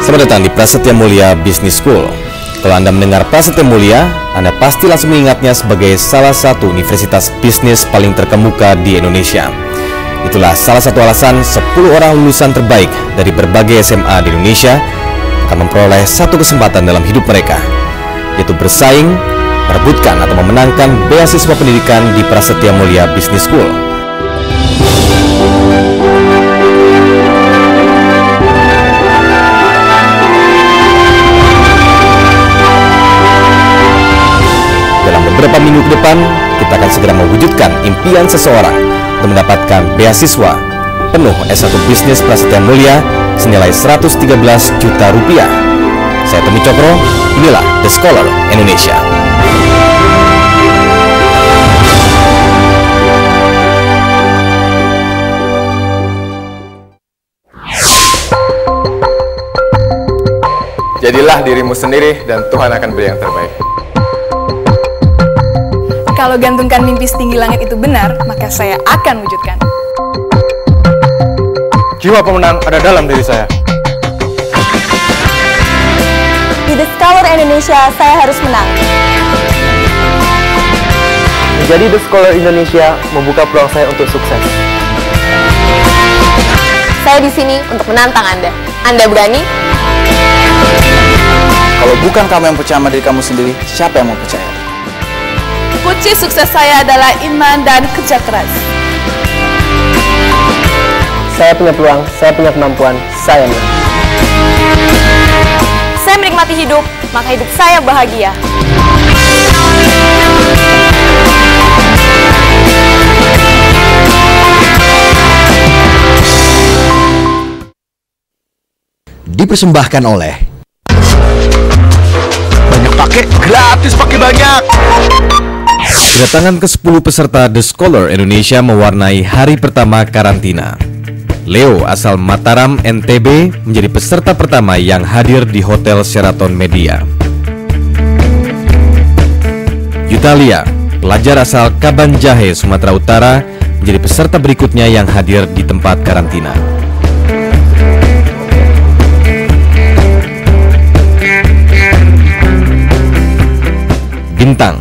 Selamat datang di Prasetya Mulia Business School. Kalau Anda mendengar Prasetya Mulia, Anda pasti langsung mengingatnya sebagai salah satu universitas bisnis paling terkemuka di Indonesia. Itulah salah satu alasan 10 orang lulusan terbaik dari berbagai SMA di Indonesia akan memperoleh satu kesempatan dalam hidup mereka, yaitu bersaing, merebutkan atau memenangkan beasiswa pendidikan di Prasetya Mulia Business School. Beberapa minggu ke depan, kita akan segera mewujudkan impian seseorang untuk mendapatkan beasiswa penuh S1 Bisnis Prasetya Mulia senilai 113 juta rupiah. Saya Tommy Cokro, inilah The Scholar Indonesia. Jadilah dirimu sendiri dan Tuhan akan beri yang terbaik. Kalau gantungkan mimpi setinggi langit itu benar, maka saya akan wujudkan. Jiwa pemenang ada dalam diri saya. Di The Scholar Indonesia, saya harus menang. Menjadi The Scholar Indonesia membuka peluang saya untuk sukses. Saya di sini untuk menantang Anda. Anda berani? Kalau bukan kamu yang percaya sama diri kamu sendiri, siapa yang mau percaya? Kunci sukses saya adalah iman dan kerja keras. Saya punya peluang, saya punya kemampuan, saya menang. Saya menikmati hidup, maka hidup saya bahagia. Dipersembahkan oleh Banyak pakai, gratis pakai banyak. Kedatangan ke-10 peserta The Scholar Indonesia mewarnai hari pertama karantina. Leo asal Mataram, NTB menjadi peserta pertama yang hadir di Hotel Sheraton Media. Yutalia, pelajar asal Kabanjahe, Sumatera Utara, menjadi peserta berikutnya yang hadir di tempat karantina. Bintang,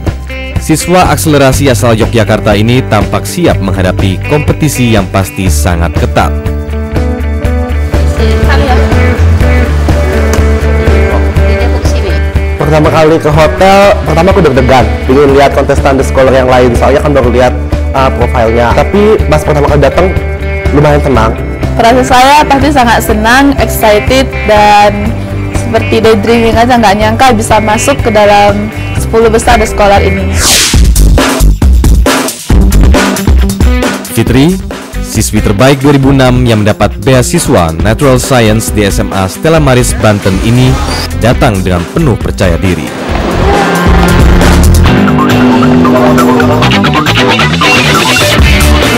siswa akselerasi asal Yogyakarta ini tampak siap menghadapi kompetisi yang pasti sangat ketat. Pertama kali ke hotel, aku deg-degan, ingin lihat kontestan The Scholar yang lain, soalnya kan baru lihat profilnya. Tapi pas pertama kali datang, lumayan tenang. Perasaan saya pasti sangat senang, excited, dan seperti daydreaming aja, nggak nyangka bisa masuk ke dalam 10 besar The Scholar ini. Fitri, siswi terbaik 2006 yang mendapat beasiswa Natural Science di SMA Stella Maris, Banten ini datang dengan penuh percaya diri.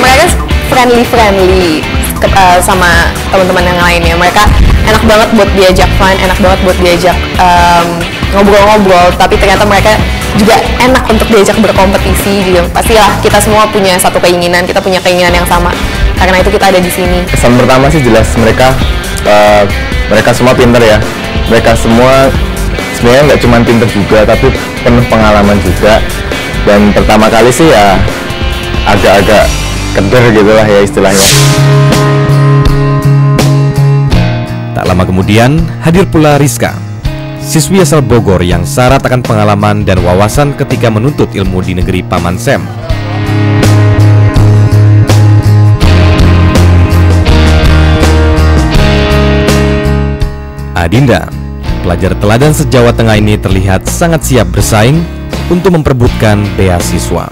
Mereka friendly sama teman-teman yang lainnya. Mereka enak banget buat diajak fun, enak banget buat diajak ngobrol-ngobrol, tapi ternyata mereka juga enak untuk diajak berkompetisi juga. Pastilah kita semua punya satu keinginan, kita punya keinginan yang sama. Karena itu kita ada di sini. Kesan pertama sih jelas mereka semua pinter ya. Mereka semua sebenarnya nggak cuma pinter juga, tapi penuh pengalaman juga. Dan pertama kali sih ya agak-agak keder gitulah ya istilahnya. Tak lama kemudian hadir pula Rizka, siswi asal Bogor yang syarat akan pengalaman dan wawasan ketika menuntut ilmu di negeri Paman Sam. Adinda, pelajar teladan se-Jawa Tengah ini terlihat sangat siap bersaing untuk memperebutkan beasiswa.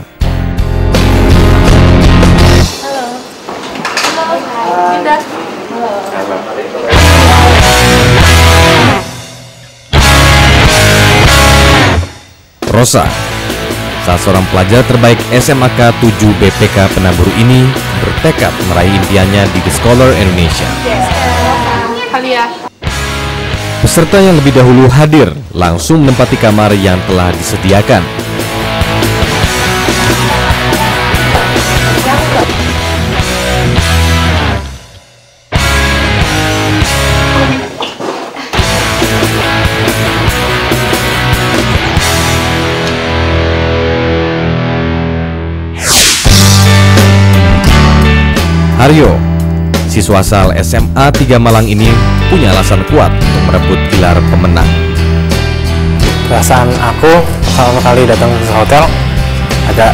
Rosa, salah seorang pelajar terbaik SMAK 7 BPK Penaburu ini bertekad meraih impiannya di The Scholar Indonesia. Peserta yang lebih dahulu hadir langsung menempati kamar yang telah disediakan. Haryo, siswa asal SMA 3 Malang ini punya alasan kuat untuk merebut gelar pemenang. Perasaan aku pertama kali datang ke hotel agak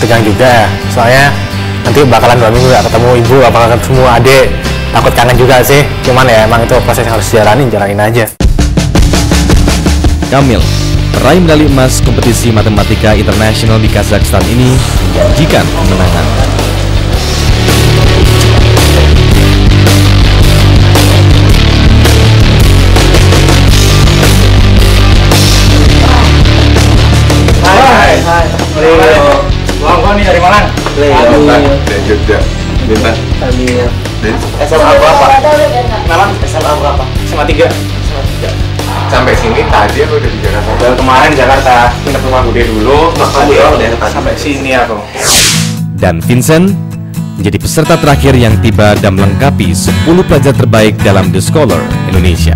tegang juga ya, soalnya nanti bakalan 2 minggu gak ketemu ibu, gak bakal ketemu adik, takut kangen juga sih. Cuman ya emang itu proses yang harus jalanin aja. Kamil, peraih medali emas kompetisi matematika internasional di Kazakhstan ini menjanjikan kemenangan. Hai. Bang nih dari Malang. Dari Jogja. Bintang. SMA berapa? Malang SMA berapa? SMA 3. Sampai sini tadi aku udah di Jakarta. Udah kemarin di Jakarta, pindah ke rumah Bude dulu, sampai sini aku. Dan Vincent menjadi peserta terakhir yang tiba dan melengkapi 10 pelajar terbaik dalam The Scholar Indonesia.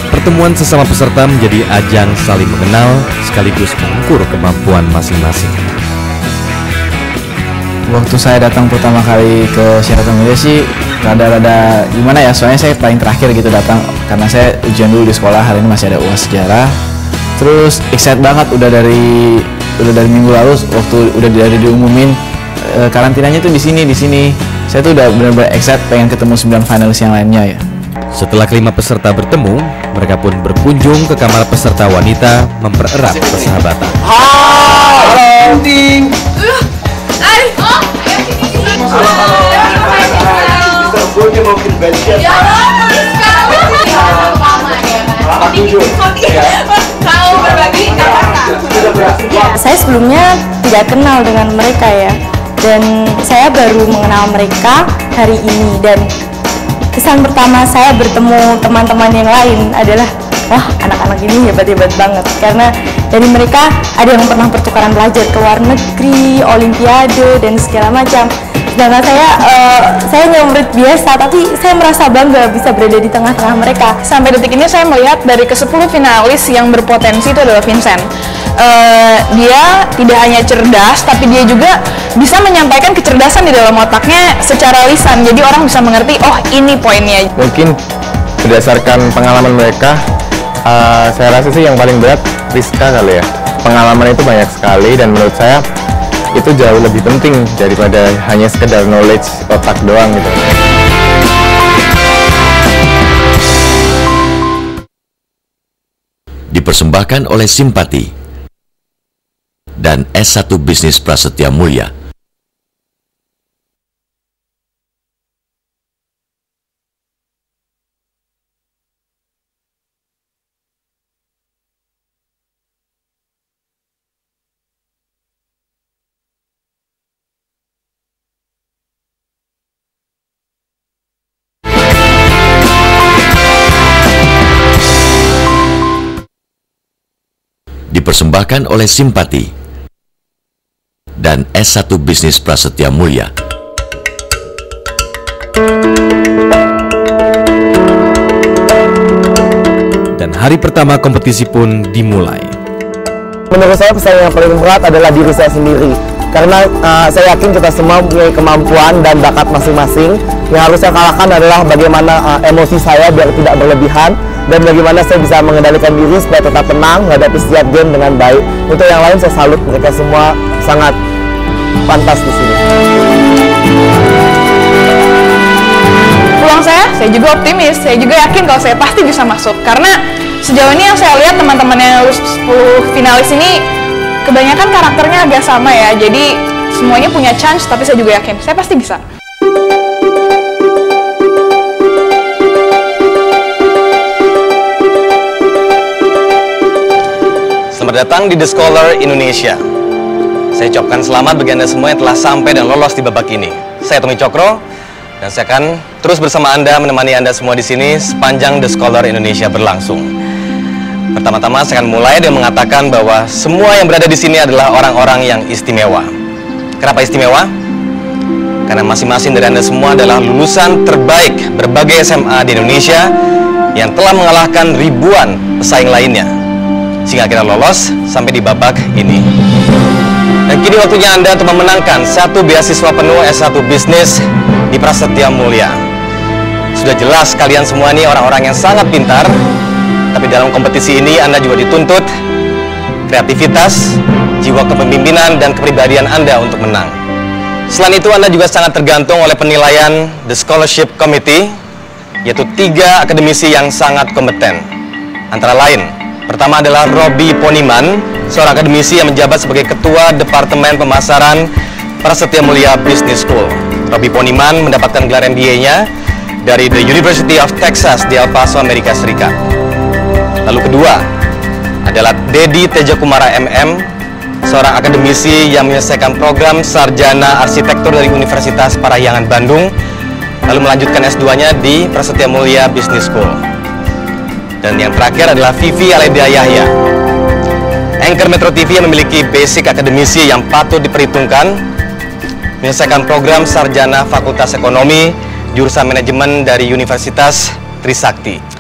Pertemuan sesama peserta menjadi ajang saling mengenal sekaligus mengukur kemampuan masing-masing. Waktu saya datang pertama kali ke Sheraton Mulia sih rada-rada gimana ya, soalnya saya paling terakhir gitu datang karena saya ujian dulu di sekolah, hari ini masih ada UAS sejarah. Terus excited banget udah dari minggu lalu waktu udah diumumin karantinanya tuh di sini. Saya tuh udah benar-benar excited pengen ketemu 9 finalis yang lainnya ya. Setelah kelima peserta bertemu, mereka pun berkunjung ke kamar peserta wanita mempererat persahabatan. Saya sebelumnya tidak kenal dengan mereka ya, dan saya baru mengenal mereka hari ini, dan kesan pertama saya bertemu teman-teman yang lain adalah wah, anak-anak ini hebat-hebat banget, karena dari mereka ada yang pernah pertukaran belajar ke luar negeri, olimpiade dan segala macam. Sedangkan saya nggak murid biasa, tapi saya merasa bangga bisa berada di tengah-tengah mereka. Sampai detik ini saya melihat dari ke-10 finalis yang berpotensi itu adalah Vincent. Dia tidak hanya cerdas, tapi dia juga bisa menyampaikan kecerdasan di dalam otaknya secara lisan. Jadi orang bisa mengerti, oh ini poinnya. Mungkin berdasarkan pengalaman mereka, saya rasa sih yang paling berat Rizka kali ya. Pengalaman itu banyak sekali dan menurut saya itu jauh lebih penting daripada hanya sekedar knowledge otak doang gitu. Dipersembahkan oleh Simpati dan S1 Bisnis Prasetya Mulia. Dipersembahkan oleh Simpati dan S1 Bisnis Prasetya Mulia. Dan hari pertama kompetisi pun dimulai. Menurut saya pesaing yang paling berat adalah diri saya sendiri. Karena saya yakin kita semua punya kemampuan dan bakat masing-masing. Yang harus saya kalahkan adalah bagaimana emosi saya biar tidak berlebihan, dan bagaimana saya bisa mengendalikan diri supaya tetap tenang menghadapi setiap game dengan baik. Untuk yang lain saya salut, mereka semua sangat pantas di sini. Peluang saya juga optimis. Saya juga yakin kalau saya pasti bisa masuk. Karena sejauh ini yang saya lihat teman-teman yang lulus 10 finalis ini Kebanyakan karakternya agak sama ya, jadi semuanya punya chance, tapi saya juga yakin saya pasti bisa. Selamat datang di The Scholar Indonesia. Saya ucapkan selamat bagi Anda semua yang telah sampai dan lolos di babak ini. Saya Tommy Cokro, dan saya akan terus bersama Anda menemani Anda semua di sini sepanjang The Scholar Indonesia berlangsung. Pertama-tama saya akan mulai dengan mengatakan bahwa semua yang berada di sini adalah orang-orang yang istimewa. Kenapa istimewa? Karena masing-masing dari Anda semua adalah lulusan terbaik berbagai SMA di Indonesia yang telah mengalahkan ribuan pesaing lainnya, sehingga kita lolos sampai di babak ini. Dan kini waktunya Anda untuk memenangkan satu beasiswa penuh S1 Bisnis di Prasetya Mulia. Sudah jelas kalian semua ini orang-orang yang sangat pintar, tapi dalam kompetisi ini Anda juga dituntut kreativitas, jiwa kepemimpinan, dan kepribadian Anda untuk menang. Selain itu, Anda juga sangat tergantung oleh penilaian The Scholarship Committee, yaitu 3 akademisi yang sangat kompeten. Antara lain, pertama adalah Robby Poniman, seorang akademisi yang menjabat sebagai Ketua Departemen Pemasaran Prasetya Mulia Business School. Robby Poniman mendapatkan gelar MBA-nya dari The University of Texas di El Paso, Amerika Serikat. Lalu kedua adalah Dedi Tejakumara MM, seorang akademisi yang menyelesaikan program Sarjana Arsitektur dari Universitas Parahyangan Bandung, lalu melanjutkan S2-nya di Prasetya Mulia Business School. Dan yang terakhir adalah Vivi Aledia Yahya, anchor Metro TV yang memiliki basic akademisi yang patut diperhitungkan, menyelesaikan program Sarjana Fakultas Ekonomi, jurusan Manajemen dari Universitas Trisakti.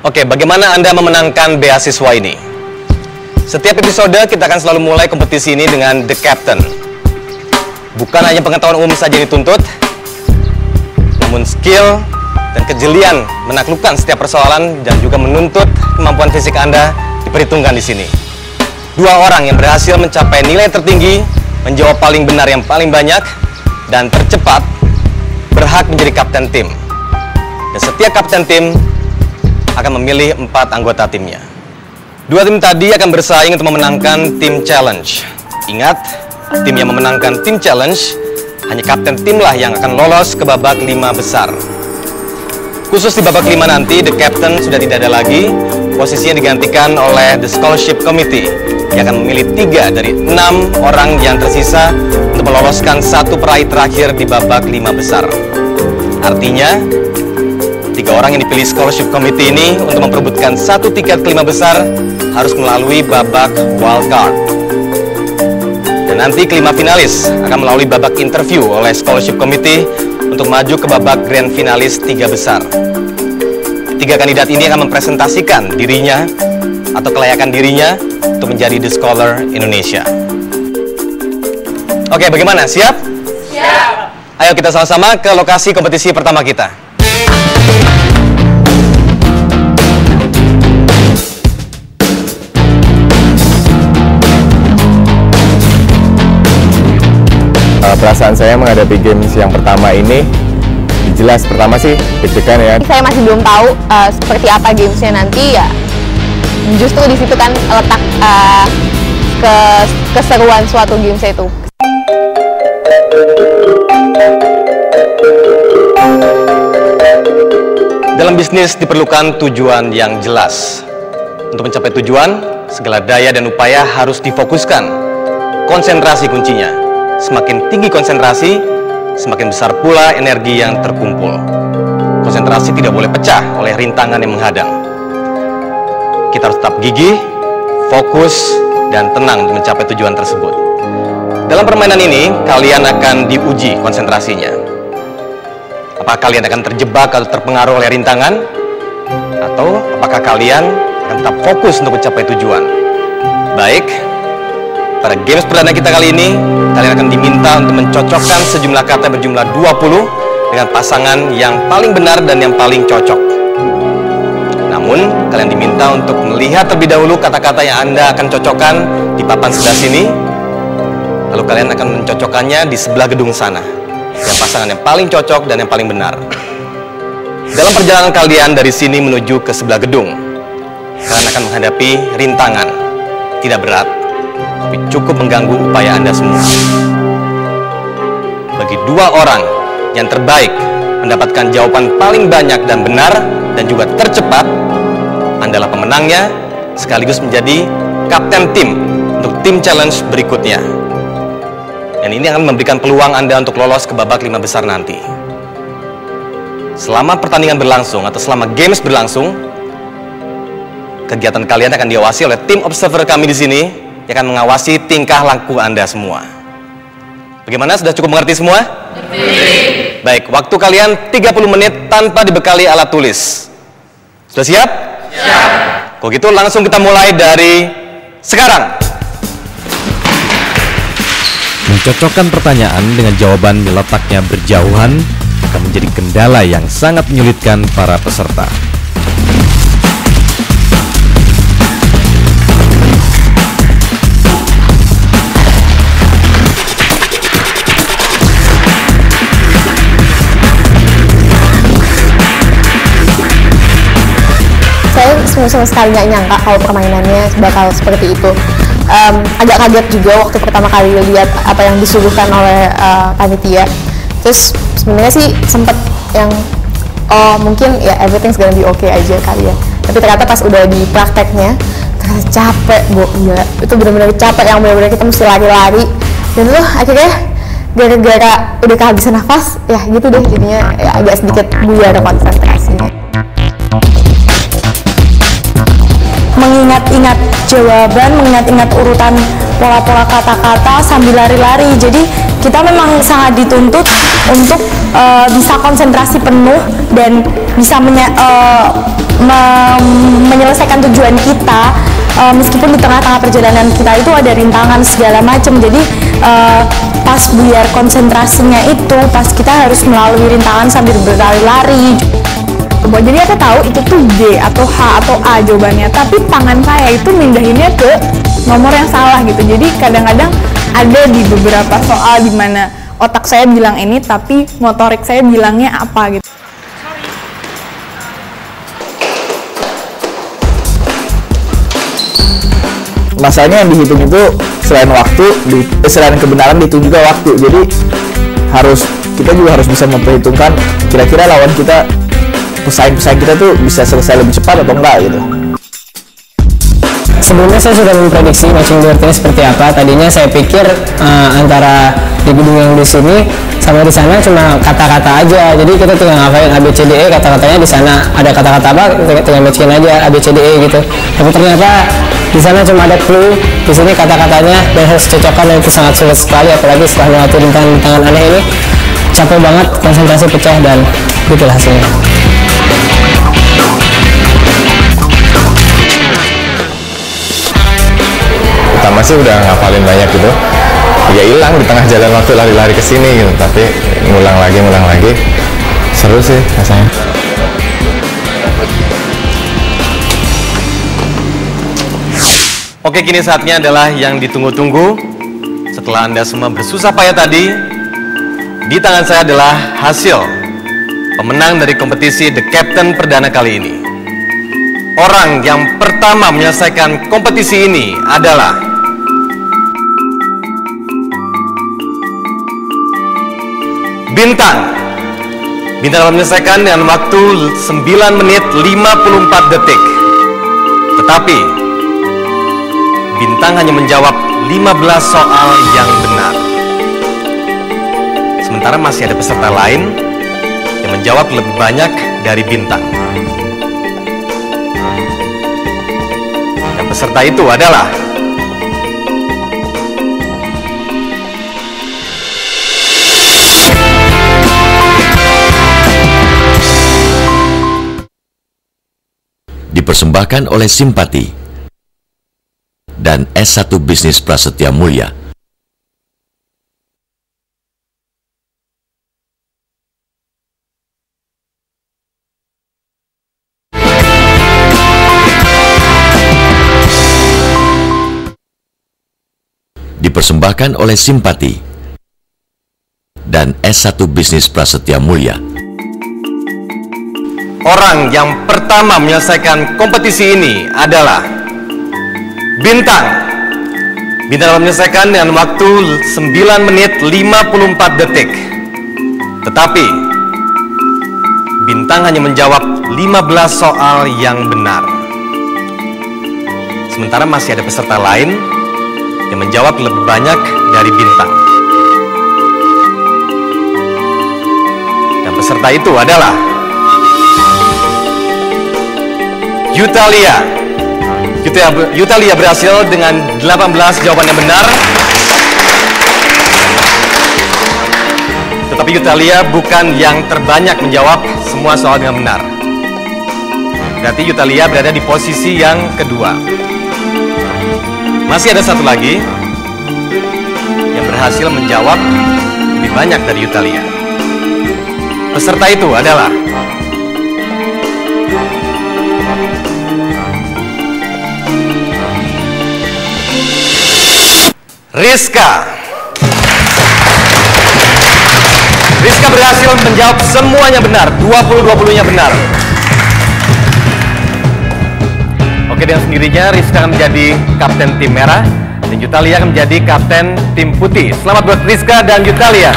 Oke, bagaimana Anda memenangkan beasiswa ini? Setiap episode kita akan selalu mulai kompetisi ini dengan The Captain. Bukan hanya pengetahuan umum saja dituntut, namun skill dan kejelian menaklukkan setiap persoalan dan juga menuntut kemampuan fisik Anda diperhitungkan di sini. 2 orang yang berhasil mencapai nilai tertinggi, menjawab paling benar yang paling banyak, dan tercepat berhak menjadi kapten tim. Dan setiap kapten tim akan memilih 4 anggota timnya. 2 tim tadi akan bersaing untuk memenangkan tim challenge. Ingat, tim yang memenangkan tim challenge, hanya kapten timlah yang akan lolos ke babak 5 besar. Khusus di babak 5 nanti, The Captain sudah tidak ada lagi. Posisinya digantikan oleh The Scholarship Committee yang akan memilih 3 dari 6 orang yang tersisa untuk meloloskan 1 peraih terakhir di babak 5 besar. Artinya, 3 orang yang dipilih Scholarship Committee ini untuk memperebutkan 1 tiket ke 5 besar harus melalui babak wildcard. Dan nanti ke-5 finalis akan melalui babak interview oleh Scholarship Committee untuk maju ke babak grand finalis 3 besar. 3 kandidat ini akan mempresentasikan dirinya atau kelayakan dirinya untuk menjadi The Scholar Indonesia. Oke, bagaimana? Siap? Siap! Ayo kita sama-sama ke lokasi kompetisi pertama kita. Perasaan saya menghadapi games yang pertama ini jelas pertama sih deg-degan ya. Saya masih belum tahu seperti apa gamesnya nanti ya. Justru di situ kan letak keseruan suatu games itu. Dalam bisnis diperlukan tujuan yang jelas. Untuk mencapai tujuan, segala daya dan upaya harus difokuskan. Konsentrasi kuncinya. Semakin tinggi konsentrasi, semakin besar pula energi yang terkumpul. Konsentrasi tidak boleh pecah oleh rintangan yang menghadang. Kita harus tetap gigih, fokus, dan tenang untuk mencapai tujuan tersebut. Dalam permainan ini, kalian akan diuji konsentrasinya. Apakah kalian akan terjebak atau terpengaruh oleh rintangan? Atau apakah kalian akan tetap fokus untuk mencapai tujuan? Baik, pada games perdana kita kali ini, kalian akan diminta untuk mencocokkan sejumlah kata berjumlah 20 dengan pasangan yang paling benar dan yang paling cocok. Namun, kalian diminta untuk melihat terlebih dahulu kata-kata yang Anda akan cocokkan di papan sebelah sini. Lalu kalian akan mencocokkannya di sebelah gedung sana, dengan pasangan yang paling cocok dan yang paling benar. Dalam perjalanan kalian dari sini menuju ke sebelah gedung, kalian akan menghadapi rintangan. Tidak berat, tapi cukup mengganggu upaya Anda semua. Bagi dua orang yang terbaik mendapatkan jawaban paling banyak dan benar dan juga tercepat, Andalah pemenangnya sekaligus menjadi kapten tim untuk tim challenge berikutnya. Dan ini akan memberikan peluang Anda untuk lolos ke babak 5 besar nanti. Selama pertandingan berlangsung atau selama games berlangsung, kegiatan kalian akan diawasi oleh tim observer kami di sini yang akan mengawasi tingkah laku Anda semua. Bagaimana? Sudah cukup mengerti semua? Baik, waktu kalian 30 menit tanpa dibekali alat tulis. Sudah siap? Siap. Kalau gitu langsung kita mulai dari sekarang. Mencocokkan pertanyaan dengan jawaban yang letaknya berjauhan akan menjadi kendala yang sangat menyulitkan para peserta. Saya sama sekali nggak nyangka kalau permainannya bakal seperti itu. Agak kaget juga waktu pertama kali lihat apa yang disuguhkan oleh panitia. Terus sebenarnya sih sempet yang mungkin ya everything's gonna be okay aja kali ya. Tapi ternyata pas udah di prakteknya ternyata capek, ya itu benar-benar capek yang benar-benar kita mesti lari-lari. Dan tuh akhirnya gara-gara udah kehabisan nafas, ya gitu deh jadinya ya agak sedikit buyar konsentrasinya. Mengingat-ingat jawaban, mengingat-ingat urutan pola-pola kata-kata sambil lari-lari. Jadi kita memang sangat dituntut untuk bisa konsentrasi penuh dan bisa menyelesaikan tujuan kita meskipun di tengah-tengah perjalanan kita itu ada rintangan segala macam. Jadi pas buyar konsentrasinya itu pas kita harus melalui rintangan sambil berlari-lari. Jadi aku tahu itu tuh G atau H atau A jawabannya, tapi tangan saya itu mindahinnya ke nomor yang salah gitu. Jadi kadang-kadang ada di beberapa soal di mana otak saya bilang ini tapi motorik saya bilangnya apa gitu. Masalahnya yang dihitung itu selain waktu, selain kebenaran dihitung juga waktu. Jadi kita juga harus bisa memperhitungkan kira-kira lawan kita, pesaing-pesaing kita tuh bisa selesai lebih cepat atau enggak gitu. Sebelumnya saya sudah memprediksi matching board ini seperti apa. Tadinya saya pikir antara di gedung yang di sini sama di sana cuma kata-kata aja. Jadi kita tinggal ngapain ABCDE, kata-katanya di sana ada kata-kata apa, tinggal matching aja ABCDE gitu. Tapi ternyata di sana cuma ada clue, di sini kata-katanya dan harus cocokkan, dan itu sangat sulit sekali. Apalagi setelah melewati rintangan aneh ini, capek banget, konsentrasi pecah, dan itulah hasilnya. Pertama sih udah ngapalin banyak gitu, ya hilang di tengah jalan waktu lari-lari ke sini gitu, tapi ngulang lagi, seru sih rasanya. Oke, kini saatnya adalah yang ditunggu-tunggu. Setelah Anda semua bersusah payah tadi, di tangan saya adalah hasil pemenang dari kompetisi The Captain perdana kali ini. Orang yang pertama menyelesaikan kompetisi ini adalah Bintang. Bintang dapat menyelesaikan dengan waktu 9 menit 54 detik. Tetapi Bintang hanya menjawab 15 soal yang benar. Sementara masih ada peserta lain yang menjawab lebih banyak dari Bintang. Dan peserta itu adalah dipersembahkan oleh Simpati dan S1 Bisnis Prasetya Mulia. Dipersembahkan oleh Simpati dan S1 Bisnis Prasetya Mulia. orang yang pertama menyelesaikan kompetisi ini adalah Bintang. Bintang dapat menyelesaikan dengan waktu 9 menit 54 detik. Tetapi Bintang hanya menjawab 15 soal yang benar. Sementara masih ada peserta lain yang menjawab lebih banyak dari Bintang. Dan peserta itu adalah Yutalia. Yutalia berhasil dengan 18 jawaban yang benar. Tetapi Yutalia bukan yang terbanyak menjawab semua soal dengan benar. Berarti Yutalia berada di posisi yang kedua. Masih ada satu lagi yang berhasil menjawab lebih banyak dari Yutalia. Peserta itu adalah Rizka. Rizka berhasil menjawab semuanya benar, 20-20-nya benar. Oke, dengan sendirinya Rizka akan menjadi kapten tim merah dan Yutalia akan menjadi kapten tim putih. Selamat buat Rizka dan Yutalia.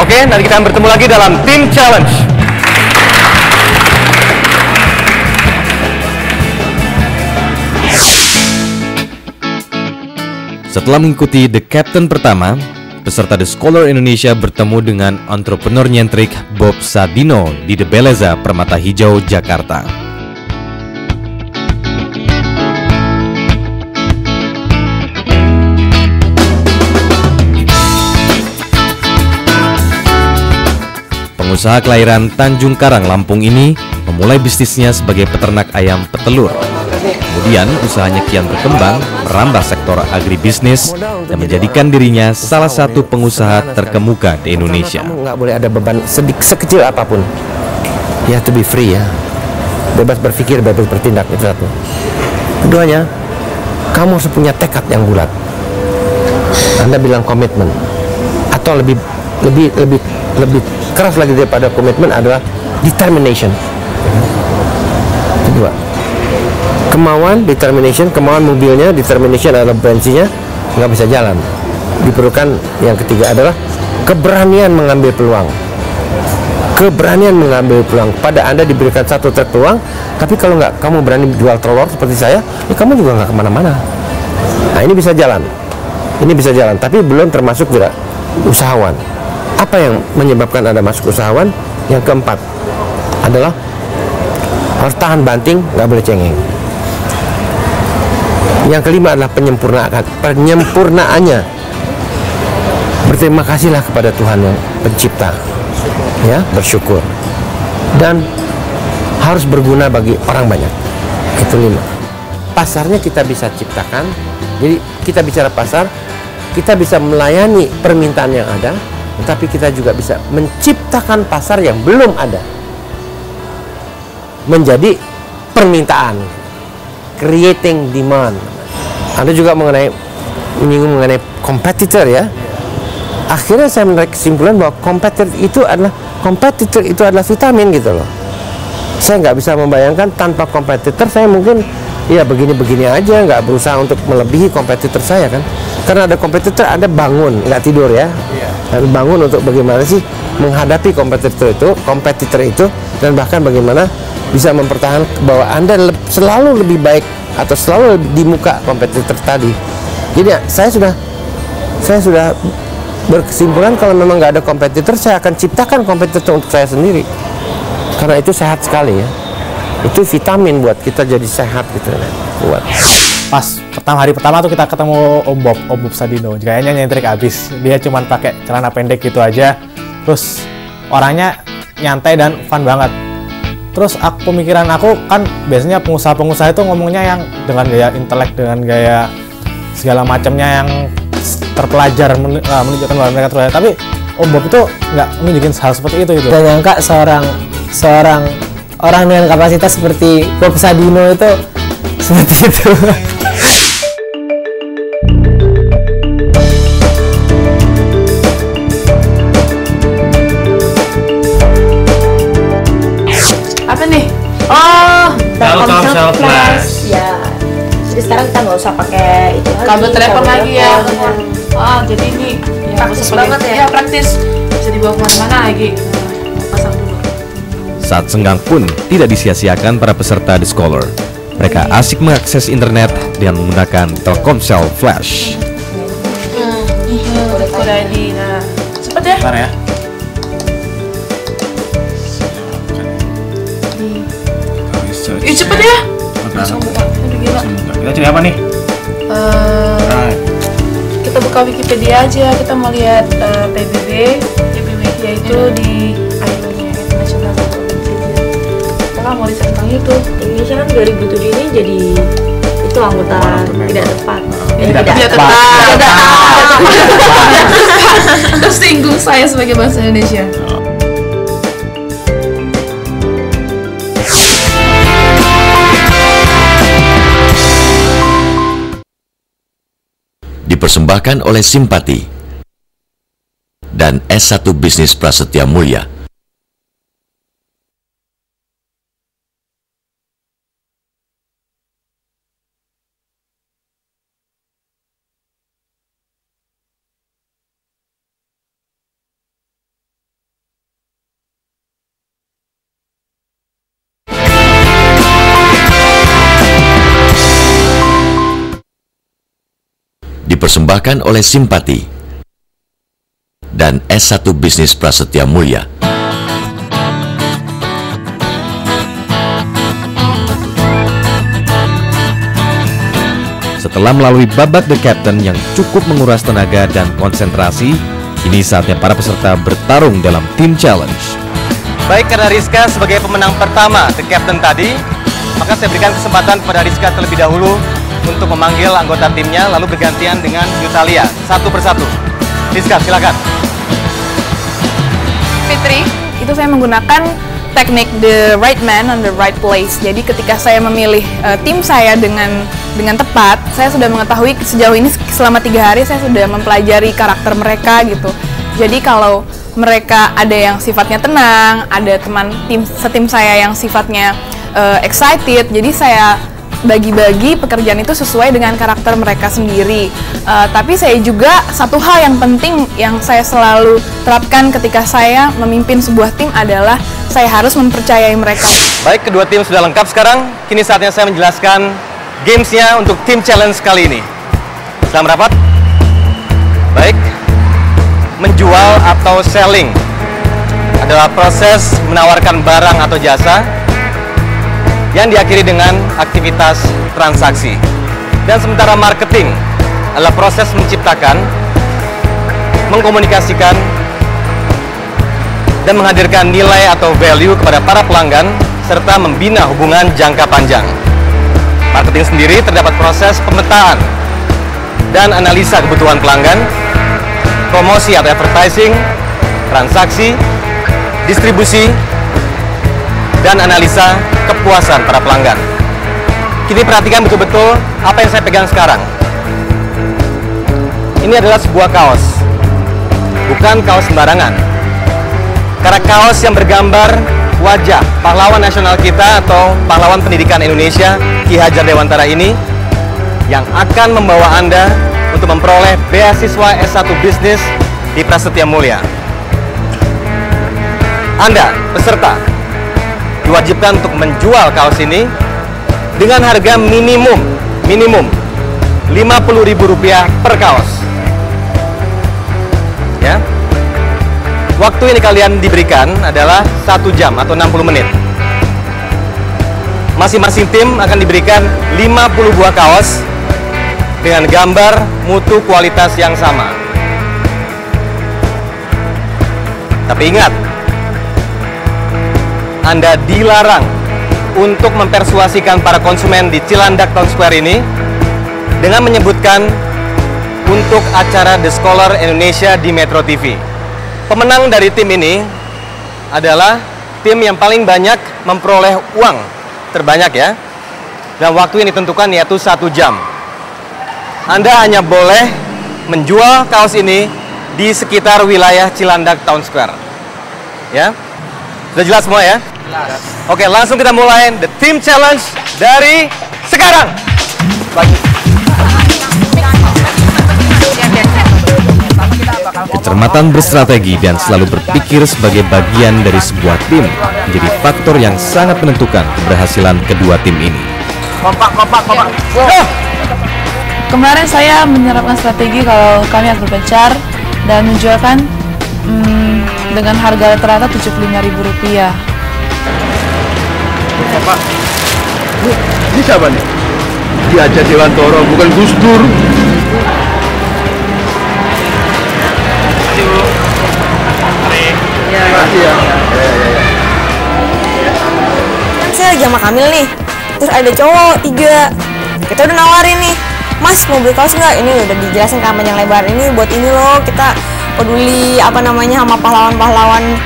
Oke, nanti kita akan bertemu lagi dalam tim challenge. Setelah mengikuti The Captain pertama, peserta The Scholar Indonesia bertemu dengan entrepreneur nyentrik Bob Sadino di The Beleza, Permata Hijau, Jakarta. Pengusaha kelahiran Tanjung Karang, Lampung ini memulai bisnisnya sebagai peternak ayam petelur. Kemudian usahanya kian berkembang, merambah sektor agribisnis dan menjadikan dirinya salah satu pengusaha terkemuka di Indonesia. Nggak boleh ada beban sekecil apapun. Ya, to be free ya. Bebas berpikir, bebas bertindak, itu satu. Keduanya, kamu harus punya tekad yang bulat. Anda bilang komitmen, atau lebih keras lagi daripada komitmen adalah determination. Kedua, kemauan, determination, kemauan mobilnya, determination adalah bensinnya, nggak bisa jalan. Diperlukan yang ketiga adalah keberanian mengambil peluang. Keberanian mengambil peluang. Pada Anda diberikan satu truk peluang, tapi kalau nggak kamu berani jual telur seperti saya, ya kamu juga nggak kemana-mana. Nah, ini bisa jalan. Ini bisa jalan, tapi belum termasuk juga usahawan. Apa yang menyebabkan Anda masuk usahawan? Yang keempat adalah harus tahan banting, nggak boleh cengeng. Yang kelima adalah penyempurnaannya. Berterima kasihlah kepada Tuhan yang pencipta, ya, bersyukur, dan harus berguna bagi orang banyak. Itu 5. Pasarnya kita bisa ciptakan. Jadi kita bicara pasar, kita bisa melayani permintaan yang ada, tetapi kita juga bisa menciptakan pasar yang belum ada menjadi permintaan, creating demand. Anda juga menyinggung mengenai kompetitor, ya. Akhirnya saya menarik kesimpulan bahwa kompetitor itu adalah vitamin gitu loh. Saya nggak bisa membayangkan tanpa kompetitor saya mungkin ya begini-begini aja, nggak berusaha untuk melebihi kompetitor saya kan. Karena ada kompetitor, Anda bangun, nggak tidur ya. Anda bangun untuk bagaimana sih menghadapi kompetitor itu, dan bahkan bagaimana bisa mempertahankan bahwa Anda selalu lebih baik atau selalu di muka kompetitor tadi. Jadi saya sudah berkesimpulan kalau memang nggak ada kompetitor, saya akan ciptakan kompetitor untuk saya sendiri. Karena itu sehat sekali ya. Itu vitamin buat kita jadi sehat gitu ya. Buat. Pas hari pertama tuh kita ketemu Om Bob Sadino. Kayaknya nyentrik abis. Dia cuma pakai celana pendek gitu aja. Terus orangnya nyantai dan fun banget. Terus pemikiran aku kan biasanya pengusaha-pengusaha itu ngomongnya yang dengan gaya intelek, dengan gaya segala macamnya yang terpelajar, menunjukkan bahwa mereka terpelajar. Tapi Om Bob itu nggak menunjukkan hal seperti itu gitu. Dan nyangka seorang orang dengan kapasitas seperti Bob Sadino itu seperti itu. Apa nih? Oh, Telkomsel sekarang kita nggak usah pakai itu kabel telepon lagi ya. Jadi ini Praktis banget ya. Ya praktis, bisa dibawa kemana-mana lagi. Pasang dulu. Saat senggang pun tidak disia-siakan para peserta The Scholar. Mereka asik mengakses internet dengan menggunakan Telkomsel Flash. Kode ID, nah cepet ya. Bentar ya. Ih cepet ya. Langsung buka. Aduh gila. Kita cari apa nih? Kita buka Wikipedia aja. Kita mau lihat PBB yaitu di ILO-nya International Labour Organization. Kita mau riset tentang itu. Indonesia kan 2007 ini jadi itu anggota tidak tepat. Tidak tepat. Tersinggung saya sebagai bahasa Indonesia. Dipersembahkan oleh Simpati dan S1 Bisnis Prasetya Mulia. Dipersembahkan oleh Simpati dan S1 Bisnis Prasetya Mulia. Setelah melalui babak The Captain yang cukup menguras tenaga dan konsentrasi, kini saatnya para peserta bertarung dalam Team Challenge. Baik, karena Rizka sebagai pemenang pertama The Captain tadi, maka saya berikan kesempatan kepada Rizka terlebih dahulu untuk memanggil anggota timnya, lalu bergantian dengan Yutalia satu persatu. Rizka, silakan. Fitri, itu saya menggunakan teknik the right man on the right place. Jadi ketika saya memilih tim saya dengan tepat, saya sudah mengetahui sejauh ini selama 3 hari saya sudah mempelajari karakter mereka gitu. Jadi kalau mereka ada yang sifatnya tenang, ada teman setim saya yang sifatnya excited, jadi saya bagi-bagi pekerjaan itu sesuai dengan karakter mereka sendiri. Tapi saya juga satu hal yang penting yang saya selalu terapkan ketika saya memimpin sebuah tim adalah saya harus mempercayai mereka. Baik, kedua tim sudah lengkap sekarang. Kini saatnya saya menjelaskan gamesnya untuk tim challenge kali ini. Selamat rapat. Baik, menjual atau selling adalah proses menawarkan barang atau jasa yang diakhiri dengan aktivitas transaksi. Dan sementara marketing adalah proses menciptakan, mengkomunikasikan, dan menghadirkan nilai atau value kepada para pelanggan, serta membina hubungan jangka panjang. Marketing sendiri terdapat proses pemetaan dan analisa kebutuhan pelanggan, promosi atau advertising, transaksi, distribusi, dan analisa kepuasan para pelanggan. Kini perhatikan betul-betul apa yang saya pegang sekarang. Ini adalah sebuah kaos, bukan kaos sembarangan. Karena kaos yang bergambar wajah pahlawan nasional kita atau pahlawan pendidikan Indonesia, Ki Hajar Dewantara ini, yang akan membawa Anda untuk memperoleh beasiswa S1 Bisnis di Prasetya Mulia. Anda, peserta, diwajibkan untuk menjual kaos ini dengan harga minimum Rp50.000 per kaos. Ya. Waktu yang kalian diberikan adalah 1 jam atau 60 menit. Masing-masing tim akan diberikan 50 buah kaos dengan gambar mutu kualitas yang sama. Tapi ingat, Anda dilarang untuk mempersuasikan para konsumen di Cilandak Town Square ini dengan menyebutkan untuk acara The Scholar Indonesia di Metro TV. Pemenang dari tim ini adalah tim yang paling banyak memperoleh uang terbanyak ya. Dan waktu yang ditentukan yaitu 1 jam. Anda hanya boleh menjual kaos ini di sekitar wilayah Cilandak Town Square. Ya. Sudah jelas semua ya? Jelas. Oke, langsung kita mulai The Team Challenge dari sekarang. Kecermatan berstrategi dan selalu berpikir sebagai bagian dari sebuah tim menjadi faktor yang sangat menentukan keberhasilan kedua tim ini. Kompak. Kemarin saya menerapkan strategi kalau kami akan berpencar dan menjualkan dengan harga rata-rata Rp75.000. Pak, ini siapa nih? Ki Hajar Dewantara, bukan Gus Dur. Saya lagi sama Kamil nih, terus ada cowok 3. Kita udah nawarin nih, Mas mau beli kaos nggak? Ini udah dijelasin kan panjang lebar, ini buat ini loh, kita peduli sama pahlawan-pahlawan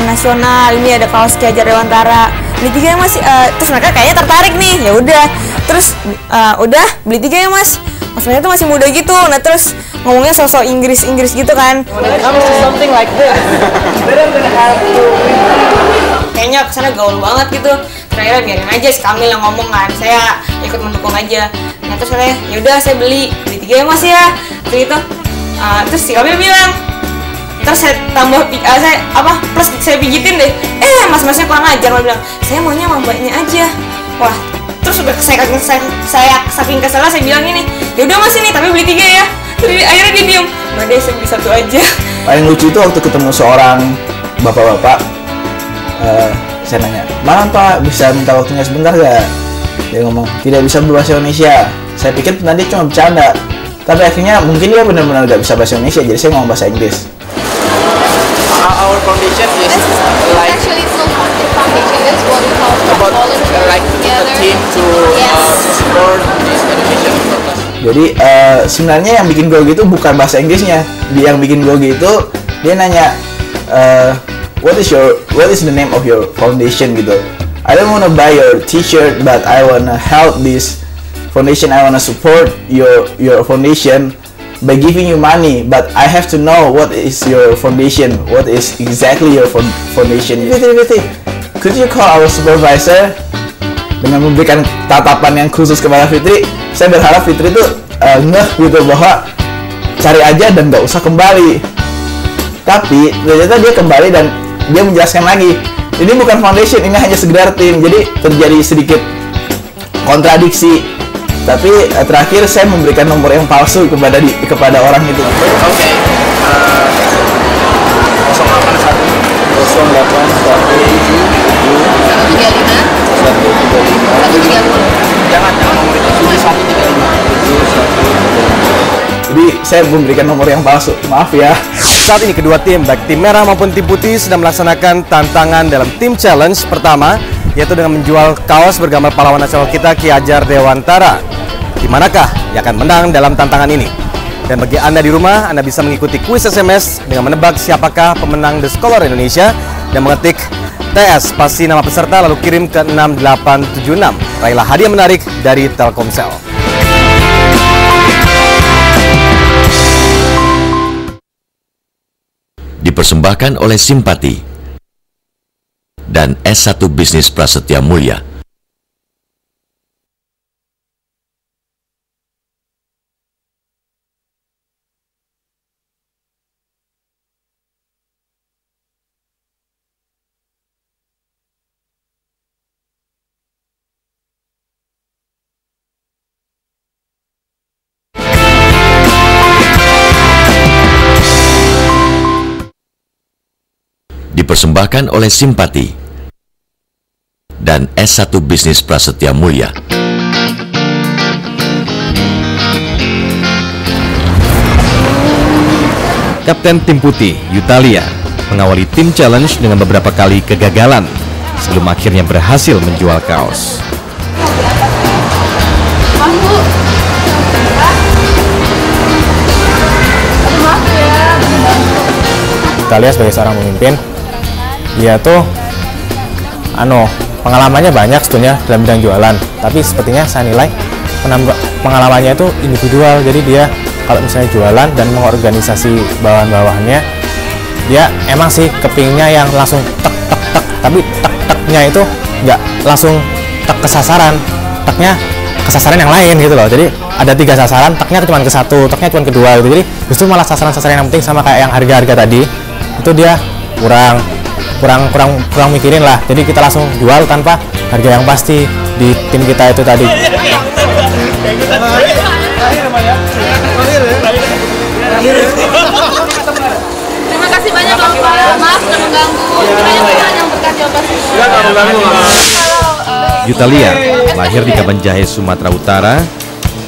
nasional. Ini ada kaos Ki Hajar Dewantara, beli 3 ya Mas. Terus mereka kayaknya tertarik nih, ya udah. Terus udah beli 3 ya Mas. Maksudnya tuh masih muda gitu. Nah terus ngomongnya sosok Inggris gitu kan. Something like this. Kayaknya kesana gaul banget gitu. Terakhir biarin aja si Kamil yang ngomong kan. Saya ikut mendukung aja. Nah terus katanya, ya udah saya beli 3 ya Mas ya. Terus terus si Kamil bilang, terus saya tambah plus saya pijitin deh. Mas-masnya kurang ajar, malah bilang saya maunya sama mbaknya aja. Wah, terus udah saya saking keselnya saya bilang ini, ya udah Mas ini tapi beli 3 ya. Terus akhirnya dia diem, udah deh saya beli 1 aja. Paling lucu itu waktu ketemu seorang bapak-bapak, saya nanya, "Malam Pak, bisa minta waktunya sebentar gak?" Dia ngomong, "Tidak bisa berbahasa Indonesia." Saya pikir tadi cuma bercanda, tapi akhirnya mungkin dia benar-benar gak bisa bahasa Indonesia, jadi saya ngomong bahasa Inggris. Our foundation is like actually it's not foundation. That's what we call about like the team to support this Indonesian protest. Jadi sebenarnya yang bikin grogi itu bukan bahasa Inggrisnya. Dia yang bikin grogi itu dia nanya what is the name of your foundation gitu. I don't wanna buy your t-shirt but I wanna help this foundation. I wanna support your foundation by giving you money, but I have to know what is your foundation, what is exactly your foundation. Fitri, could you call our supervisor? Dengan memberikan tatapan yang khusus kepada Fitri, saya berharap Fitri itu ngeh gitu bahwa cari aja dan nggak usah kembali. Tapi ternyata dia kembali dan dia menjelaskan lagi, ini bukan foundation, ini hanya sekedar tim. Jadi terjadi sedikit kontradiksi. Tapi terakhir saya memberikan nomor yang palsu kepada orang itu. Oke. 08135 Jangan nomor itu 135. Jadi saya memberikan nomor yang palsu. Maaf ya. Saat ini kedua tim, baik tim merah maupun tim putih, sedang melaksanakan tantangan dalam tim challenge pertama, yaitu dengan menjual kaos bergambar pahlawan nasional kita Ki Hajar Dewantara. Di manakah yang akan menang dalam tantangan ini? Dan bagi Anda di rumah, Anda bisa mengikuti kuis SMS dengan menebak siapakah pemenang The Scholar Indonesia dan mengetik TS spasi nama peserta lalu kirim ke 6876. Raihlah hadiah menarik dari Telkomsel. Dipersembahkan oleh Simpati dan S1 Bisnis Prasetya Mulia. Dipersembahkan oleh Simpati dan S1 Bisnis Prasetya Mulia. Kapten tim putih, Yutalia, mengawali tim challenge dengan beberapa kali kegagalan sebelum akhirnya berhasil menjual kaos. Yutalia sebagai seorang pemimpin, dia tuh pengalamannya banyak sebetulnya dalam bidang jualan, tapi sepertinya saya nilai pengalamannya itu individual. Jadi dia kalau misalnya jualan dan mengorganisasi bawahan-bawahannya, dia emang sih kepingnya yang langsung tek, tapi tek-teknya itu nggak langsung tek ke sasaran, teknya ke sasaran yang lain gitu loh. Jadi ada 3 sasaran, taknya cuma ke 1, taknya cuma ke 2 gitu. Jadi justru malah sasaran-sasaran yang penting sama kayak yang harga-harga tadi itu dia kurang mikirin lah. Jadi kita langsung jual tanpa harga yang pasti di tim kita itu tadi. Terima kasih banyak Bapak. Maaf sudah mengganggu. Banyak yang berkati Yutalia lahir di Kabanjahe, Sumatera Utara,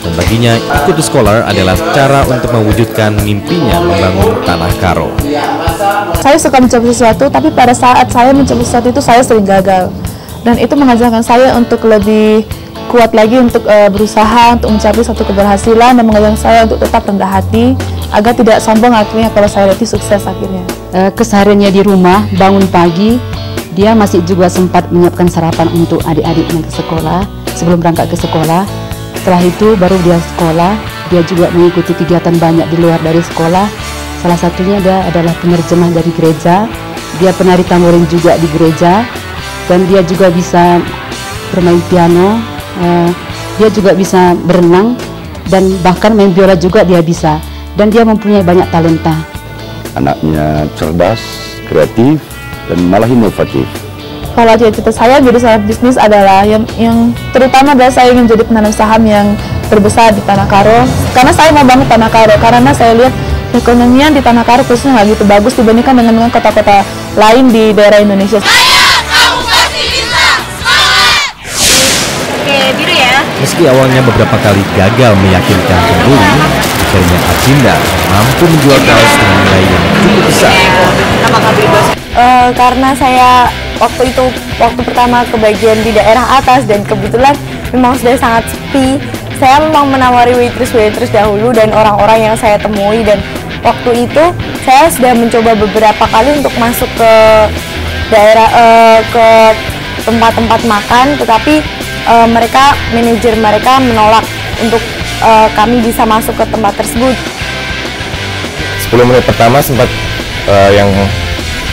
dan baginya ikut The Scholar adalah cara untuk mewujudkan mimpinya membangun Tanah Karo. Saya suka mencoba sesuatu, tapi pada saat saya mencoba sesuatu itu saya sering gagal. Dan itu mengajarkan saya untuk lebih kuat lagi untuk berusaha untuk mencapai satu keberhasilan, dan mengajarkan saya untuk tetap rendah hati agar tidak sombong akhirnya kalau saya nanti sukses akhirnya. Kesehariannya di rumah, bangun pagi, dia masih juga sempat menyiapkan sarapan untuk adik-adiknya ke sekolah sebelum berangkat ke sekolah. Setelah itu baru dia sekolah, dia juga mengikuti kegiatan banyak di luar dari sekolah. Salah satunya dia adalah penerjemah dari gereja, dia penari tamborin juga di gereja, dan dia juga bisa bermain piano, dia juga bisa berenang, dan bahkan main biola juga dia bisa, dan dia mempunyai banyak talenta. Anaknya cerdas, kreatif, dan malah inovatif. Kalau cita-cita saya jadi seorang bisnis adalah yang terutama adalah saya ingin jadi penanam saham yang terbesar di Tanah Karo, karena saya mau bangun Tanah Karo, karena saya lihat perekonomian di Tanah Karo khususnya nggak gitu bagus dibandingkan dengan kota-kota lain di daerah Indonesia. Meski awalnya beberapa kali gagal meyakinkan pembeli, akhirnya Acinda mampu menjual kaos dengan nilai yang cukup besar. Karena saya waktu pertama kebagian di daerah atas dan kebetulan memang sudah sangat sepi, saya memang menawari waitress dahulu dan orang-orang yang saya temui, dan waktu itu saya sudah mencoba beberapa kali untuk masuk ke daerah ke tempat-tempat makan, tetapi manajer mereka menolak untuk kami bisa masuk ke tempat tersebut. 10 menit pertama sempat yang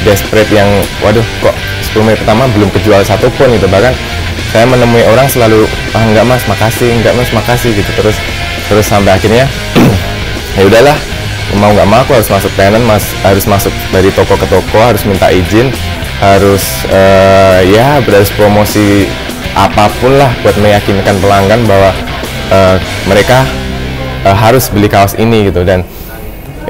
desperate, yang waduh kok 10 menit pertama belum kejual satupun gitu. Bahkan saya menemui orang selalu enggak mas makasih, enggak mas makasih gitu, terus sampai akhirnya ya udahlah, mau nggak mau aku harus masuk tenan, harus masuk dari toko ke toko, harus minta izin, harus ya harus promosi apapun lah buat meyakinkan pelanggan bahwa mereka harus beli kaos ini gitu, dan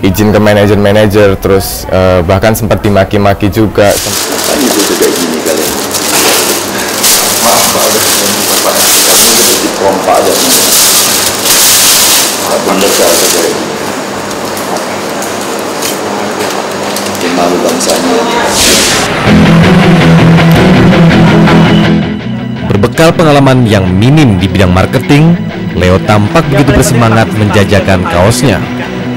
izin ke manajer, terus bahkan sempat dimaki-maki juga. Ini udah kayak gini kalian. Maaf Pak, udah Bapak udah pompa aja. Tak mendekat saja. Makin malu bangsanya. Berbekal pengalaman yang minim di bidang marketing, Leo tampak begitu bersemangat menjajakan kaosnya.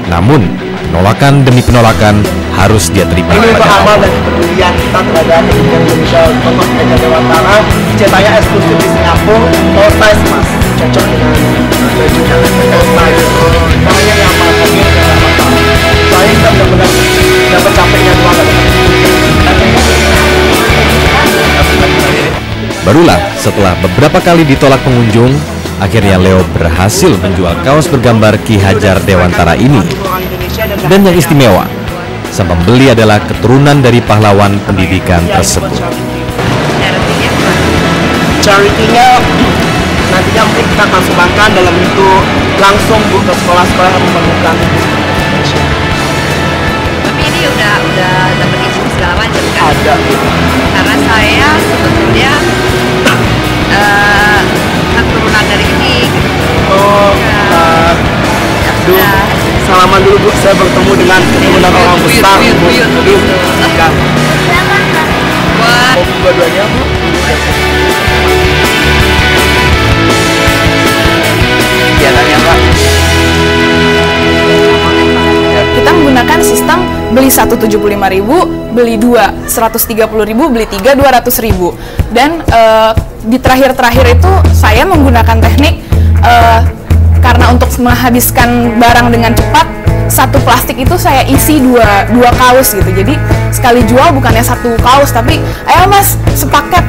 Namun, penolakan demi penolakan harus dia terima pada awal. Dan kepedulian kita terhadap Indonesia untuk Gereja Dewantara, cetaknya eksklusif di Singapura, oversize mas, cocok dengan bajunya oversize. Makanya yang paling saya kita benar-benar dapat capeknya dua kali. Barulah setelah beberapa kali ditolak pengunjung, akhirnya Leo berhasil menjual kaos bergambar Ki Hajar Dewantara ini. Dan yang istimewa, sang pembeli adalah keturunan dari pahlawan pendidikan tersebut. Charity-nya nantinya mungkin kita akan sumbangkan dalam bentuk langsung ke sekolah-sekolah yang memerlukan Indonesia. Tapi ini udah dapat izin segala macam kan? Ada. Karena saya sebetulnya keturunan dari ini. Oh, salaman dulu Bu, saya bertemu dengan keturunan orang besar Bu. Kan. Wah. Dua-duanya Bu. Kita menggunakan sistem beli 1 75.000, beli 2 130.000, beli 3 200.000. Dan di terakhir itu saya menggunakan teknik karena untuk menghabiskan barang dengan cepat, satu plastik itu saya isi dua kaos gitu. Jadi sekali jual bukannya satu kaos, tapi ayo mas sepaket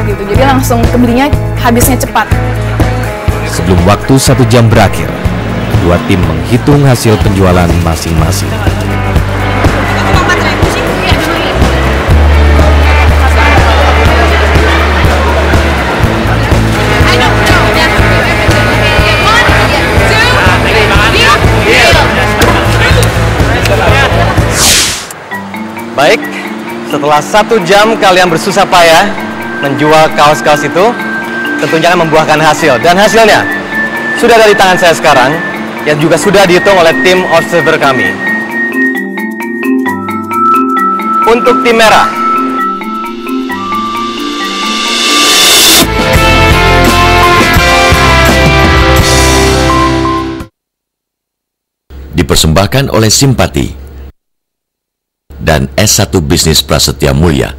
gitu. Jadi langsung kebelinya habisnya cepat. Sebelum waktu 1 jam berakhir, kedua tim menghitung hasil penjualan masing-masing. Baik, setelah 1 jam kalian bersusah payah menjual kaos-kaos itu, tentunya akan membuahkan hasil. Dan hasilnya sudah ada di tangan saya sekarang, yang juga sudah dihitung oleh tim observer kami. Untuk tim merah, dipersembahkan oleh Simpati dan S1 Bisnis Prasetya Mulia.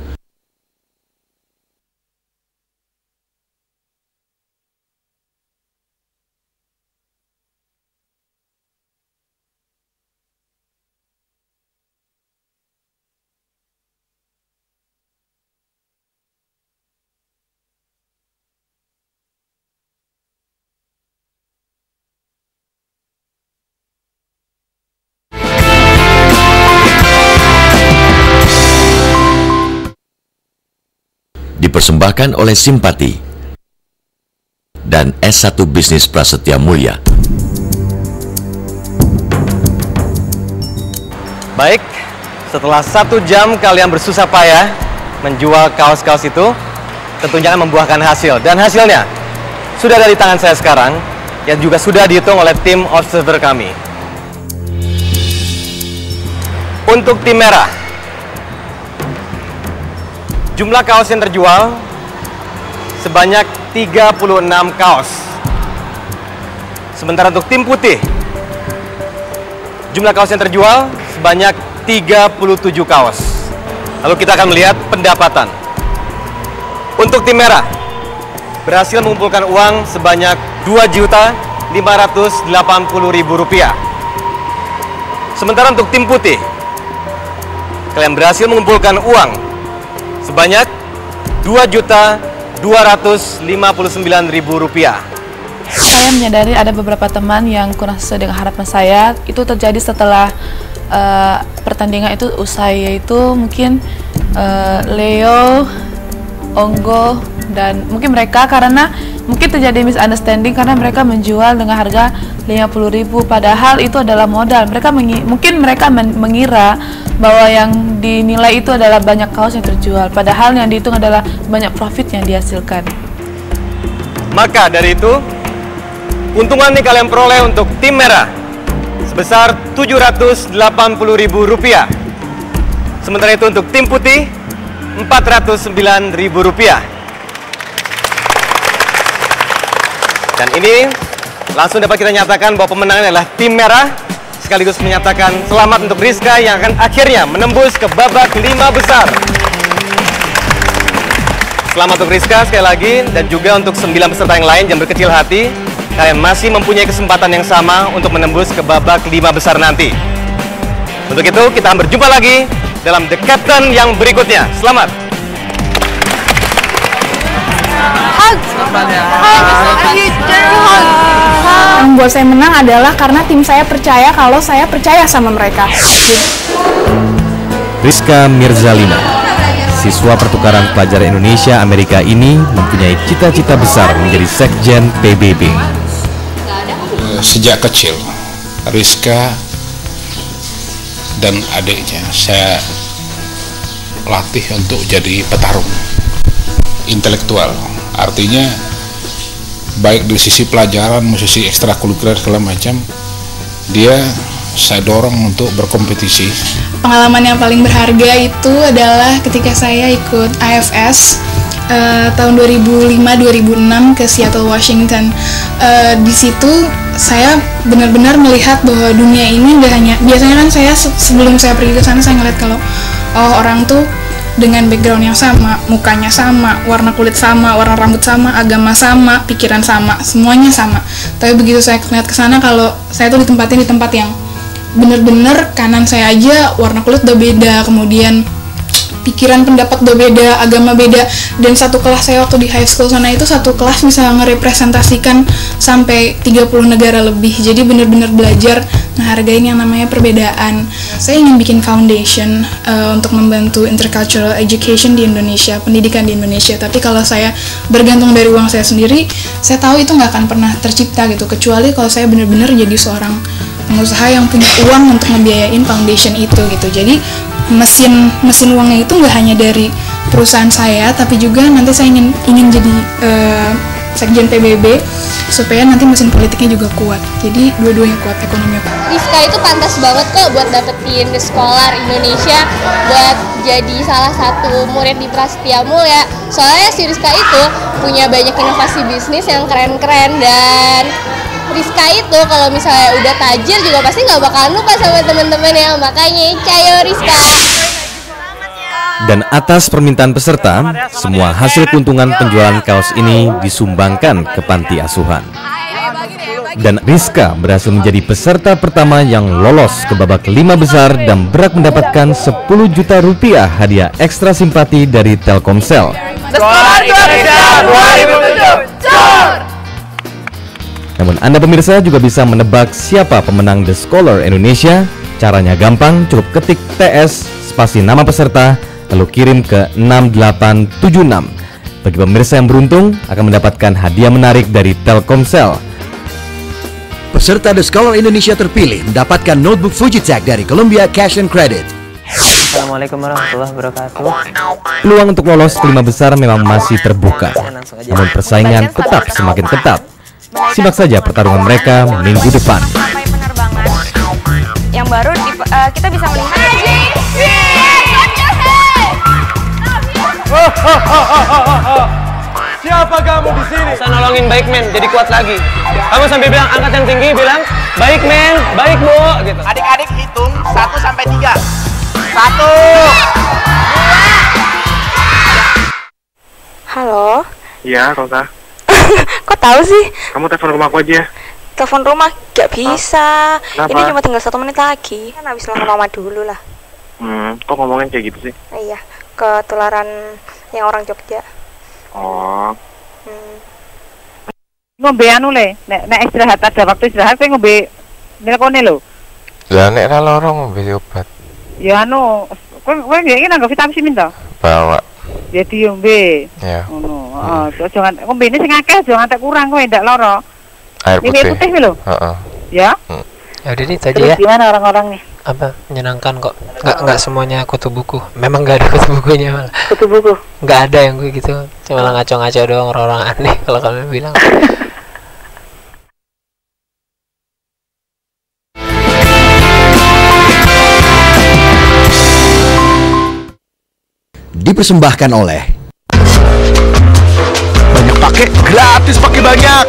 Dipersembahkan oleh Simpati dan S1 Bisnis Prasetya Mulia. baik, setelah 1 jam kalian bersusah payah menjual kaos-kaos itu, tentunya akan membuahkan hasil. Dan hasilnya sudah ada di tangan saya sekarang, yang juga sudah dihitung oleh tim observer kami. Untuk tim merah, jumlah kaos yang terjual sebanyak 36 kaos. Sementara untuk tim putih, jumlah kaos yang terjual sebanyak 37 kaos. Lalu kita akan melihat pendapatan. Untuk tim merah, berhasil mengumpulkan uang sebanyak Rp2.580.000. Sementara untuk tim putih, kalian berhasil mengumpulkan uang sebanyak Rp2.259.000. Saya menyadari ada beberapa teman yang kurang sesuai dengan harapan saya. Itu terjadi setelah pertandingan itu usai, yaitu mungkin Leo, Onggo, dan mungkin mereka karena mungkin terjadi misunderstanding karena mereka menjual dengan harga 50.000, padahal itu adalah modal. Mungkin mereka mengira bahwa yang dinilai itu adalah banyak kaos yang terjual, padahal yang dihitung adalah banyak profit yang dihasilkan. Maka dari itu, keuntungan yang kalian peroleh untuk tim merah sebesar Rp780.000. Sementara itu untuk tim putih Rp409.000. Dan ini langsung dapat kita nyatakan bahwa pemenangnya adalah tim merah, sekaligus menyatakan selamat untuk Rizka yang akan akhirnya menembus ke babak 5 besar. Selamat untuk Rizka sekali lagi, dan juga untuk 9 peserta yang lain, jangan berkecil hati. Kalian masih mempunyai kesempatan yang sama untuk menembus ke babak 5 besar nanti. Untuk itu kita akan berjumpa lagi dalam The Captain yang berikutnya. Selamat! Yang membuat saya menang adalah karena tim saya percaya kalau saya percaya sama mereka. Rizka Mirzalina, siswa pertukaran pelajar Indonesia Amerika ini mempunyai cita-cita besar menjadi sekjen PBB. Sejak kecil, Rizka dan adiknya saya latih untuk jadi petarung intelektual. Artinya baik dari sisi pelajaran, sisi ekstrakurikuler segala macam, dia saya dorong untuk berkompetisi. Pengalaman yang paling berharga itu adalah ketika saya ikut AFS tahun 2005-2006 ke Seattle, Washington. Di situ saya benar-benar melihat bahwa dunia ini nggak hanya, biasanya kan saya sebelum saya pergi ke sana saya ngeliat kalau orang tuh dengan background yang sama, mukanya sama, warna kulit sama, warna rambut sama, agama sama, pikiran sama, semuanya sama. Tapi begitu saya ngeliat ke sana, kalau saya tuh ditempatin di tempat yang bener-bener kanan saya aja warna kulit udah beda, kemudian pikiran pendapat berbeda, agama beda, dan satu kelas saya waktu di high school sana itu satu kelas bisa ngerepresentasikan sampai 30 negara lebih. Jadi benar-benar belajar ngehargain yang namanya perbedaan. Saya ingin bikin foundation untuk membantu intercultural education di Indonesia, pendidikan di Indonesia. Tapi kalau saya bergantung dari uang saya sendiri, saya tahu itu nggak akan pernah tercipta gitu, kecuali kalau saya benar-benar jadi seorang pengusaha yang punya uang untuk ngebiayain foundation itu gitu. Jadi mesin uangnya itu nggak hanya dari perusahaan saya, tapi juga nanti saya ingin jadi sekjen PBB supaya nanti mesin politiknya juga kuat. Jadi dua-duanya kuat, ekonominya kuat. Rizka itu pantas banget kok buat dapetin The Scholar Indonesia, buat jadi salah satu murid di Prasetya Mulia. Soalnya si Rizka itu punya banyak inovasi bisnis yang keren-keren, dan Rizka itu kalau misalnya udah tajir juga pasti nggak bakalan lupa sama teman-teman ya. Makanya cayo Rizka. Dan atas permintaan peserta, semua hasil keuntungan penjualan kaos ini disumbangkan ke panti asuhan. Dan Rizka berhasil menjadi peserta pertama yang lolos ke babak 5 besar dan berhak mendapatkan 10 juta rupiah hadiah ekstra simpati dari Telkomsel. The Scholar Indonesia 2007. Namun Anda pemirsa juga bisa menebak siapa pemenang The Scholar Indonesia. Caranya gampang, cukup ketik TS spasi nama peserta lalu kirim ke 6876. Bagi pemirsa yang beruntung akan mendapatkan hadiah menarik dari Telkomsel. Peserta The Scholar Indonesia terpilih mendapatkan notebook Fujitech dari Columbia Cash and Credit. Assalamualaikum warahmatullahi wabarakatuh. Peluang untuk lolos ke 5 besar memang masih terbuka, namun persaingan tetap semakin ketat. Simak saja pertarungan mereka minggu depan. Yang baru kita bisa melihat Siapa kamu di sini? Bisa nolongin baik men, jadi kuat lagi. Kamu sampai bilang angkat yang tinggi, bilang baik men, baik bu, gitu. Adik-adik hitung 1 sampai 3. 1. Halo. Iya, Rosa. Kok tahu sih? Kamu telepon rumah aku aja. Telepon rumah gak bisa. Kenapa? Ini cuma tinggal 1 menit lagi. Kan habis telepon mama dulu lah. Kok ngomongin kayak gitu sih? Iya, ketularan yang orang Jogja. Oh. Ngombe anu le, nek istirahat ada waktu istirahat kowe ngombe nelpone lho. Lah nek ra loro ngombe obat. Ya anu, kowe iki nanggo vitamin to? Bawa. Ya diombe. Ya. Ngono. Heeh, jangan ngombene sing akeh aja ngantek kurang kowe ndak loro. Air putih. Ini putih lho. Heeh. Ya. Ya udah nih tadi Terus ya. Gimana orang-orang nih? Apa menyenangkan kok? Nggak semuanya kutu buku. Memang nggak ada kutu bukunya malah. Kutu buku. Nggak ada yang gue gitu. Cuma ngaco-ngaco doang, orang-orang aneh kalau kalian bilang. Dipersembahkan oleh Banyak pakai, gratis pakai banyak.